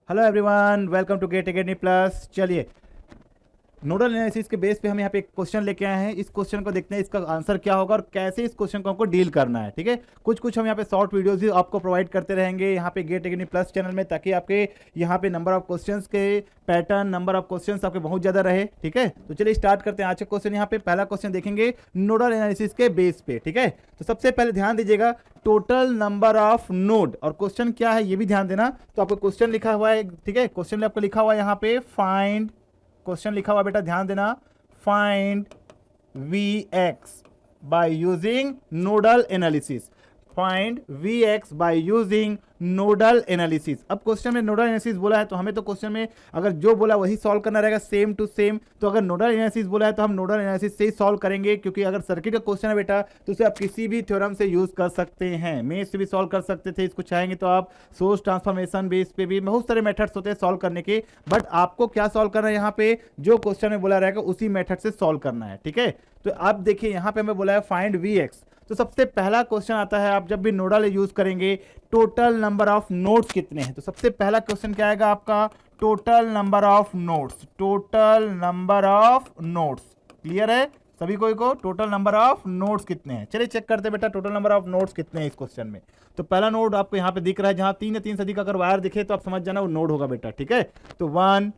Hello everyone, welcome to GATE Academy plus. चलिए, nodal analysis के base पे हम यहाँ पे एक क्वेश्चन लेके आए हैं। इस क्वेश्चन को देखते हैं इसका आंसर क्या होगा और कैसे इस क्वेश्चन को हमको डील करना है। ठीक है, कुछ हम यहाँ पे शॉर्ट वीडियोस भी आपको प्रोवाइड करते रहेंगे यहाँ पे गेट अकेडमी प्लस चैनल में, ताकि आपके यहाँ पे नंबर ऑफ क्वेश्चंस के पैटर्न, नंबर ऑफ क्वेश्चंस आपके बहुत ज़्यादा रहे। ठीक है, तो चलिए स्टार्ट करते हैं आज का क्वेश्चन। यहाँ पे पहला क्वेश्चन देखेंगे नोडल एनालिसिस के बेस पे। ठीक है, तो सबसे पहले ध्यान दीजिएगा टोटल नंबर ऑफ नोड, और क्वेश्चन क्या है ये भी ध्यान देना। तो आपको क्वेश्चन लिखा हुआ है, ठीक है, क्वेश्चन में आपको लिखा हुआ है यहाँ पे फाइंड, क्वेश्चन लिखा हुआ बेटा ध्यान देना, find Vx by using nodal analysis, find Vx by using nodal analysis. अब क्वेश्चन में नोडल एनालिसिस बोला है तो हमें तो क्वेश्चन में अगर जो बोला वही सॉल्व करना रहेगा, सेम टू सेम। तो अगर नोडल एनालिसिस बोला है तो हम नोडल एनालिसिस से ही सॉल्व करेंगे, क्योंकि अगर सर्किट का क्वेश्चन है बेटा तो उसे आप किसी भी थ्योरम से यूज कर सकते हैं। मेष से भी सॉल्व कर सकते थे, इसको चाहेंगे तो आप सोर्स ट्रांसफॉर्मेशन बेस पे भी, बहुत सारे मेथड्स होते हैं सॉल्व करने के। बट आपको क्या सॉल्व करना है, यहाँ पे जो क्वेश्चन में बोला रहेगा उसी मेथड से सॉल्व करना है। ठीक है, तो आप देखिए यहाँ पे हमें बोला है फाइंड Vx। तो सबसे पहला क्वेश्चन आता है, आप जब भी नोडल यूज करेंगे टोटल नंबर ऑफ नोड्स कितने हैं। तो सबसे पहला क्वेश्चन क्या आएगा आपका, total number of nodes, total number of nodes. Clear है सभी को टोटल नंबर ऑफ नोड्स कितने हैं। चलिए चेक करते हैं बेटा टोटल नंबर ऑफ नोड्स कितने हैं इस क्वेश्चन में। तो पहला नोड आपको यहाँ पे दिख रहा है, जहां 3 या 3 से अधिक अगर वायर दिखे तो आप समझ जाना वो नोड होगा बेटा। ठीक है, तो 1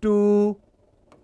2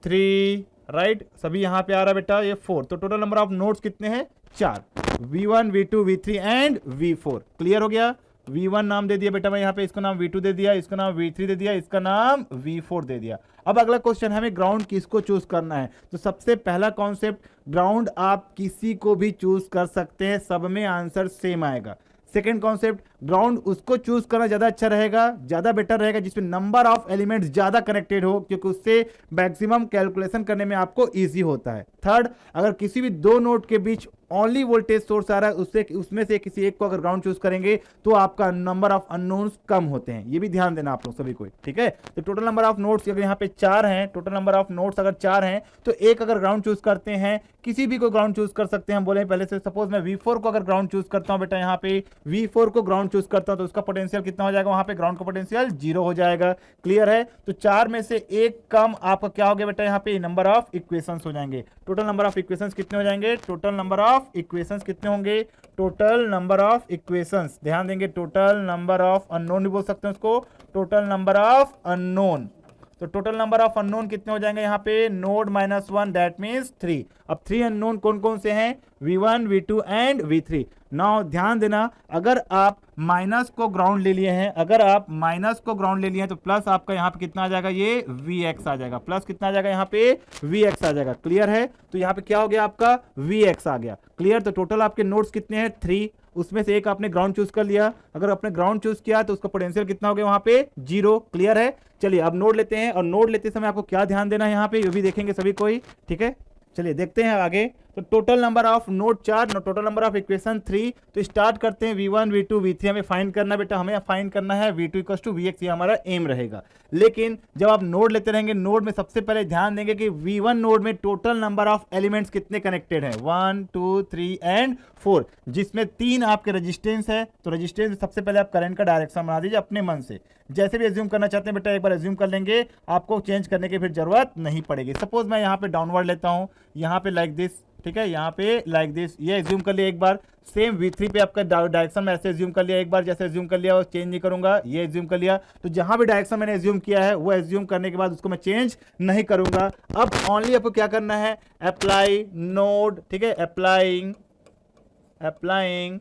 3 राइट, सभी यहाँ पे आ रहा है बेटा ये 4। तो टोटल नंबर ऑफ नोड्स कितने हैं, 4, V1 V2 V3 and V4। Clear हो गया। V1 नाम दे दिया बेटा मैं यहाँ पे, इसको नाम V2 दे दिया, इसका नाम V3 दे दिया, इसका नाम V4 दे दिया। अब अगला क्वेश्चन है हमें ग्राउंड किसको चूज करना है। तो सबसे पहला कॉन्सेप्ट, ग्राउंड आप किसी को भी चूज कर सकते हैं, सब में आंसर सेम आएगा। सेकेंड कॉन्सेप्ट, ग्राउंड उसको चूज करना ज्यादा अच्छा रहेगा, ज्यादा बेटर रहेगा जिसमें नंबर ऑफ एलिमेंट्स ज्यादा कनेक्टेड हो, क्योंकि उससे मैक्सिमम कैलकुलेशन करने में आपको इजी होता है। थर्ड, अगर किसी भी दो नोड के बीच ओनली वोल्टेज सोर्स आ रहा है, उसमें से किसी एक को अगर ग्राउंड चूज करेंगे तो आपका नंबर ऑफ अननोन्स कम होते हैं। ये भी ध्यान देना आप लोग सभी को। ठीक है, तो टोटल नंबर ऑफ नोड्स अगर यहाँ पे 4 हैं, टोटल नंबर ऑफ नोड्स अगर 4 हैं तो एक अगर ग्राउंड चूज करते हैं, किसी भी को ग्राउंड चूज कर सकते हैं। हम बोले पहले से, सपोज मैं V4 को अगर ग्राउंड चूज करता हूं बेटा, यहाँ पे V4 को ग्राउंड चूज करता हूं तो उसका पोटेंशियल कितना हो जाएगा, वहां पे ग्राउंड का पोटेंशियल 0 हो जाएगा। क्लियर है, तो 4 में से एक कम आपका क्या हो गया बेटा, यहाँ पे नंबर ऑफ इक्वेशंस हो जाएंगे। टोटल नंबर ऑफ इक्वेशंस कितने हो जाएंगे, टोटल नंबर ऑफ इक्वेशंस कितने होंगे, टोटल नंबर ऑफ इक्वेशंस, ध्यान देंगे, टोटल नंबर ऑफ अननोन भी बोल सकते हैं उसको, टोटल नंबर ऑफ अननोन। तो टोटल नंबर ऑफ अननोन कितने हो जाएंगे यहाँ पे, नोड -1, दैट मींस 3। अब 3 अननोन कौन कौन से हैं, V1 V2 and V3। Now ध्यान देना, अगर आप माइनस को ग्राउंड ले लिए हैं, अगर आप माइनस को ग्राउंड ले लिए हैं तो प्लस आपका यहाँ पे कितना आ जाएगा, ये Vx आ जाएगा, प्लस कितना आ जाएगा यहाँ पे, Vx आ जाएगा। क्लियर है, तो यहाँ पे क्या हो गया आपका, Vx आ गया। क्लियर, तो टोटल आपके नोड्स कितने हैं, 3, उसमें से एक आपने ग्राउंड चूज कर लिया। अगर आपने ग्राउंड चूज किया तो उसका पोटेंशियल कितना हो गया वहां पे, 0। क्लियर है, चलिए अब नोड लेते हैं, और नोड लेते समय आपको क्या ध्यान देना है यहाँ पे, ये भी देखेंगे सभी कोई। ठीक है, चलिए देखते हैं आगे। तो total number of node 4, total number of equation 3। तो स्टार्ट करते हैं, V1 V2 V3 हमें फाइंड करना बेटा, हमें फाइंड करना है V2 = Vx, ये हमारा एम रहेगा। लेकिन जब आप नोड लेते रहेंगे, नोड में सबसे पहले ध्यान देंगे कि V1 नोड में टोटल नंबर ऑफ एलिमेंट्स कितने कनेक्टेड हैं, 1 2 3 एंड 4, जिसमें 3 आपके रेजिस्टेंस है। तो रेजिस्टेंस में सबसे पहले आप करंट का डायरेक्शन बना दीजिए अपने मन से, जैसे भी एज्यूम करना चाहते हैं बेटा, एक बार एज्यूम कर लेंगे, आपको चेंज करने की फिर जरूरत नहीं पड़ेगी। सपोज मैं यहाँ पे डाउनवर्ड लेता हूँ, यहाँ पे लाइक दिस, ठीक है, यहाँ पे लाइक दिस, ये एज्यूम कर लिया एक बार। सेम V3 पे आपका डायरेक्शन में ऐसे एज्यूम कर लिया एक बार, जैसे एज्यूम कर लिया वो चेंज नहीं करूंगा, ये एज्यूम कर लिया। तो जहां भी डायरेक्शन मैंने एज्यूम किया है वो एज्यूम करने के बाद उसको मैं चेंज नहीं करूंगा। अब ओनली आपको क्या करना है, अप्लाई नोड, ठीक है, applying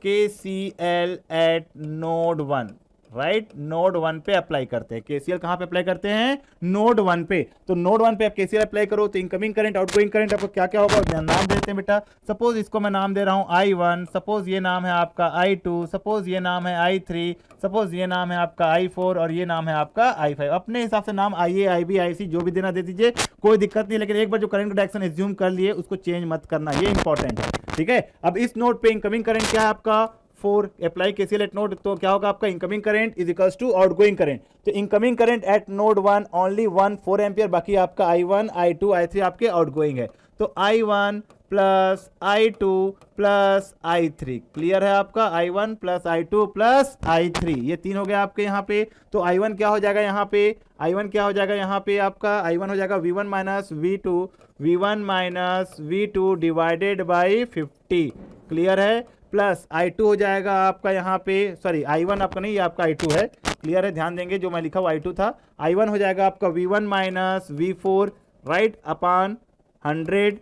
KCL eight node 1, right, node 1 पे अप्लाई करते हैं। केसीएल कहां पे अप्लाई करते हैं, नोड 1 पे। तो नोड 1 पे आप केसीएल अप्लाई करो तो इनकमिंग करंट, आउटगोइंग करंट आपको क्या क्या होगा, नाम देते हैं बेटा। सपोज इसको मैं नाम दे रहा हूं I1, सपोज ये नाम है आपका I2, सपोज ये नाम है I3, सपोज ये नाम है आपका I4 और ये नाम है आपका I5। अपने हिसाब से नाम IA IB IC जो भी देना दे दीजिए, कोई दिक्कत नहीं। लेकिन एक बार जो करंट का डायरेक्शन एज्यूम कर लिए उसको चेंज मत करना, ये इंपॉर्टेंट है। ठीक है, अब इस नोड पे इनकमिंग करंट क्या है आपका, 4, अप्लाई केसीएल एट नोड, तो क्या होगा आपका, incoming current is equals to outgoing current. तो incoming current at node 1 only 4 ampere, बाकी आपका I1 I2 I3 आपके आउटगोइंग है। तो I1 plus I2 plus I3। Clear है आपका, I1 plus I2 plus I3, ये तीन हो गया आपके यहाँ पे। तो I1 क्या हो जाएगा यहाँ पे, I1 क्या हो जाएगा यहाँ पे आपका, I1 हो जाएगा V1 minus V2, V1 minus V2 divided by 50। Clear है, प्लस I2 हो जाएगा आपका यहाँ पे, सॉरी I1 आपका नहीं, ये आपका I2 है। क्लियर है, ध्यान देंगे, जो मैं लिखा हुआ I2 था। I1 हो जाएगा आपका V1 माइनस V4 राइट अपान 100।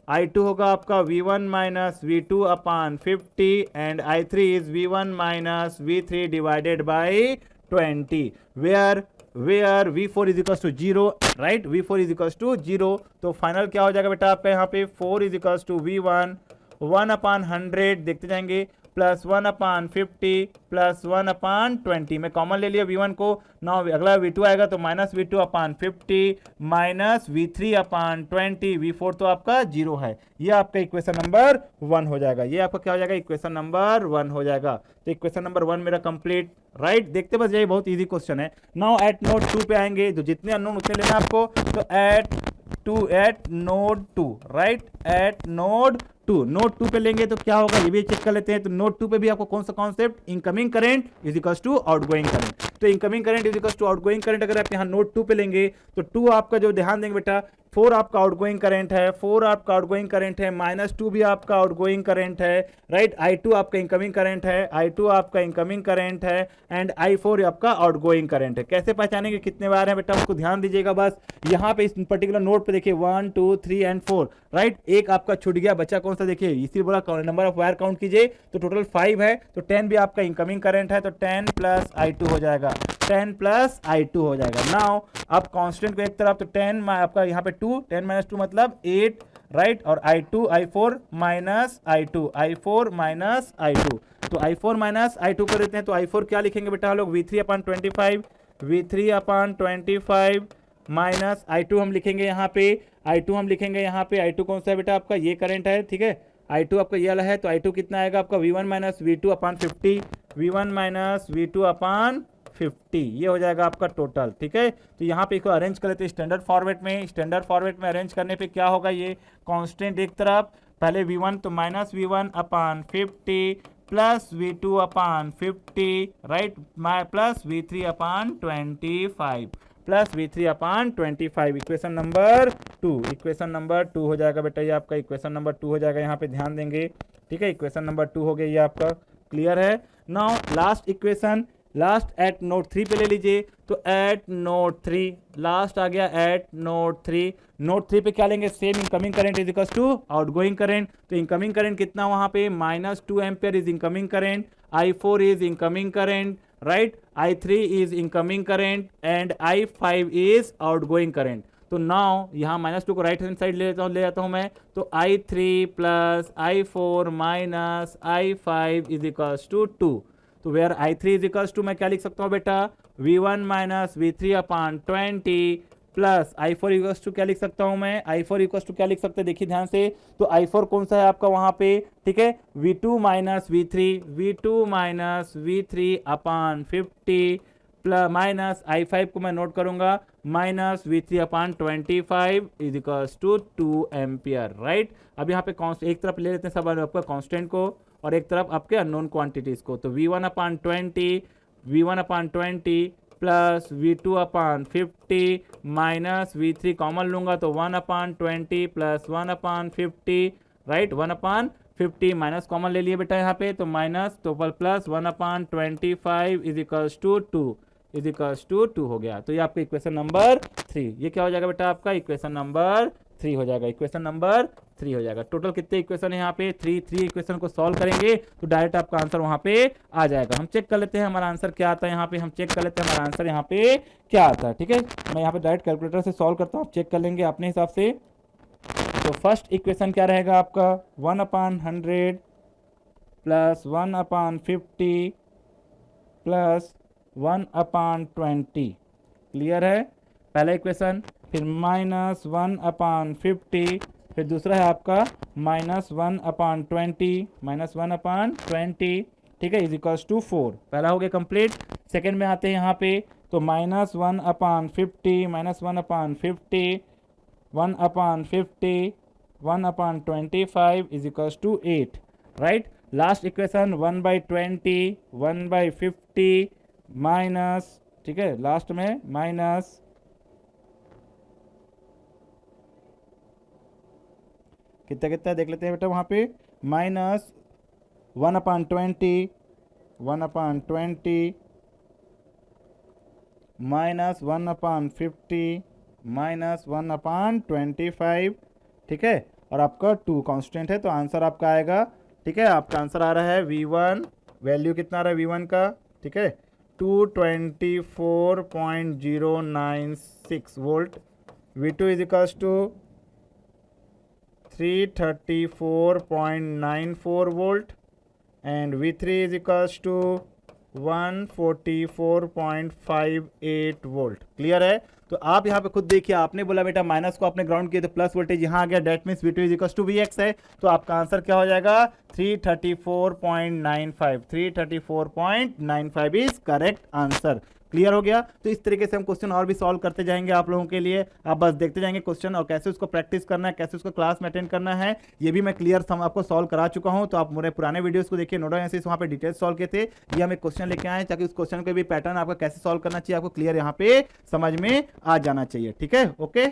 I2 होगा आपका V1 minus V2 upon 50 and I3 is V1 minus V3 divided by 20 where V4 is equals to 0 right, V4 is equals to 0। तो फाइनल क्या हो जाएगा बेटा आपका यहाँ पे, 4 इज इक्वल्स टू V1 1 अपान 100 देखते जाएंगे प्लस 1 अपान 50 प्लस 1 अपान 20। मैं कॉमन ले लिया V1 को। नाउ अगला V2 आएगा तो minus V2 upon 50 minus V3 upon 20। V4 तो आपका 0 है। ये आपका इक्वेशन नंबर 1 हो जाएगा। ये आपका क्या हो जाएगा, इक्वेशन नंबर 1 हो जाएगा। तो इक्वेशन नंबर 1 मेरा कंप्लीट राइट। देखते बस जाइए, बहुत इजी क्वेश्चन है। नाउ एट नोड 2 पे आएंगे, तो जितने अननोन उतने लेना आपको। तो eight node 2 right, eight node 2 पे लेंगे तो क्या होगा ये भी चेक कर लेते हैं। तो नोड 2 पे भी आपको कौन सा concept, incoming current is equals to outgoing current. तो incoming current is equals to outgoing current अगर आप यहाँ नोड 2 पे लेंगे तो 2 आपका जो ध्यान देंगे बेटा, 4 आपका आउटगोइंग करंट है, 4 आपका आउटगोइंग करंट है, माइनस 2 भी आपका आउटगोइंग करंट है राइट। I2 आपका इनकमिंग करंट है, I2 आपका इनकमिंग करंट है एंड I4 आपका आउटगोइंग करंट है। कैसे पहचानेंगे कितने बार है बेटा, उसको ध्यान दीजिएगा बस। यहाँ पे इस पर्टिकुलर नोड पे देखिए 1 2 3 एंड 4 राइट। एक आपका छूट गया, बचा कौन सा देखिए, इसी बोला नंबर ऑफ वायर काउंट कीजिए तो टोटल 5 है। तो 10 भी आपका इनकमिंग करंट है, तो 10 प्लस I2 हो जाएगा, 10 प्लस I2 हो जाएगा। नाउ अब कांस्टेंट को एक तरफ, तो 10 आपका यहाँ पे 2, 10 माइनस 2 मतलब 8 राइट। और I4 minus I4 minus I2, तो I4 माइनस I2 कर देते हैं। तो I4 क्या लिखेंगे बेटा हम लोग, V3 upon 25, V3 upon 25 minus I2 हम लिखेंगे यहाँ पे, I2 हम लिखेंगे यहाँ पे। I2 कौन सा है बेटा आपका, ये करंट है ठीक है। I2 आपका ये वाला है, तो I2 कितना आएगा आपका, V1 minus V2 upon 50, V1 minus V2 upon 50, ये हो जाएगा आपका टोटल ठीक है। तो यहाँ पे इसको अरेंज कर लेते हैं स्टैंडर्ड फॉर्मेट में। स्टैंडर्ड फॉर्मेट में अरेंज करने पे क्या होगा, ये कांस्टेंट एक तरफ, पहले V1 तो माइनस V1 अपान 50 plus V2 upon 50 right, plus V3 upon 25 plus V3 upon 25। Equation number 2, equation number 2 हो जाएगा बेटा, ये आपका इक्वेशन नंबर 2 हो जाएगा। यहाँ पे ध्यान देंगे ठीक है, इक्वेशन नंबर 2 हो गया ये आपका। क्लियर है। Now last equation, last eight node 3 पे ले लीजिए। तो एट नोड 3 लास्ट आ गया, एट नोड 3। नोड 3 पे क्या लेंगे, same incoming current is equals to outgoing current. तो इनकमिंग करंट कितना वहां पे, minus 2 ampere is incoming current, I4 is incoming current right, I3 is incoming current and I5 is outgoing current. तो now यहाँ minus 2 को right hand side ले जाता हूँ मैं। तो I3 plus I4 minus I5 is equals to 2। तो where I3 is equals to मैं क्या लिख सकता हूँ बेटा, V1 minus V3 upon 20 plus I4 equals to क्या लिख सकता हूँ मैं, I4 इक्वल्स टू क्या लिख सकते हैं देखिए ध्यान से। तो I4 कौन सा है आपका वहाँ पे ठीक है, V2 माइनस V3 अपान 50 प्लस माइनस I5 को मैं नोट करूंगा minus V3 upon 25 is equals to 2 ampere right. अब यहाँ पे एक तरफ ले लेते हैं सब आपका कांस्टेंट को और एक तरफ आपके अननोन क्वांटिटीज को। तो V1 upon 20 plus V2 upon 50 minus V3 common लूंगा तो 1 upon 20 plus 1 upon 50 right, 1 upon 50 minus common ले लिए बेटा यहाँ पे, तो माइनस तो plus 1 upon 25 is equals to 2 हो गया। तो ये आपका इक्वेशन नंबर 3, ये क्या हो जाएगा बेटा आपका इक्वेशन नंबर 3 हो जाएगा, इक्वेशन नंबर 3 हो जाएगा। टोटल कितने इक्वेशन है यहाँ पे, 3 इक्वेशन को सॉल्व करेंगे तो डायरेक्ट आपका आंसर वहाँ पे आ जाएगा। हम चेक कर लेते हैं हमारा आंसर क्या आता है यहाँ पे, हम चेक कर लेते हैं हमारा आंसर यहाँ पे क्या आता है ठीक है। मैं यहाँ पे डायरेक्ट कैलकुलेटर से सॉल्व करता हूँ, आप चेक कर लेंगे अपने हिसाब से। तो फर्स्ट इक्वेशन क्या रहेगा आपका, 1 अपान 100 plus 1 upon 50 plus 1 upon 20। Clear है पहला इक्वेशन। फिर माइनस 1 अपान 50, फिर दूसरा है आपका माइनस 1 अपान 20 ठीक है इज इक्वल्स टू 4। पहला हो गया कंप्लीट। सेकेंड में आते हैं यहाँ पे, तो minus 1 upon 50 1 upon 50 1/25 is equals to 8, right. Last equation 1/20 1/50 minus, ठीक है, लास्ट में माइनस कितना कितना देख लेते हैं बेटा वहाँ पे, माइनस 1/20 माइनस 1/50 माइनस 1/25, ठीक है, और आपका 2 कांस्टेंट है, तो आंसर आपका आएगा, ठीक है, आपका आंसर आ रहा है V1, वैल्यू कितना आ रहा है V1 का, ठीक है, 224.096 volt. V2 is equals to 334.94 volt and V3 is equals to 144.58 volt. Clear है? तो आप यहाँ पे खुद देखिए, आपने बोला बेटा माइनस को आपने ग्राउंड किया तो प्लस वोल्टेज यहाँ आ गया, that means V2 is equals to Vx है, तो आपका आंसर क्या हो जाएगा 334.95 इज करेक्ट आंसर। क्लियर हो गया? तो इस तरीके से हम क्वेश्चन और भी सॉल्व करते जाएंगे आप लोगों के लिए, आप बस देखते जाएंगे क्वेश्चन और कैसे उसको प्रैक्टिस करना है, कैसे उसको क्लास में अटेंड करना है, ये भी मैं क्लियर आपको सॉल्व करा चुका हूं। तो आप मेरे पुराने वीडियोस को देखिए, नोडल एनालिसिस वहां पे डिटेल्स सॉल्व किए थे, ये हम एक क्वेश्चन लेके आए ताकि उस क्वेश्चन के भी पैटर्न आपका कैसे सॉल्व करना चाहिए आपको क्लियर यहाँ पे समझ में आ जाना चाहिए। ठीक है, ओके।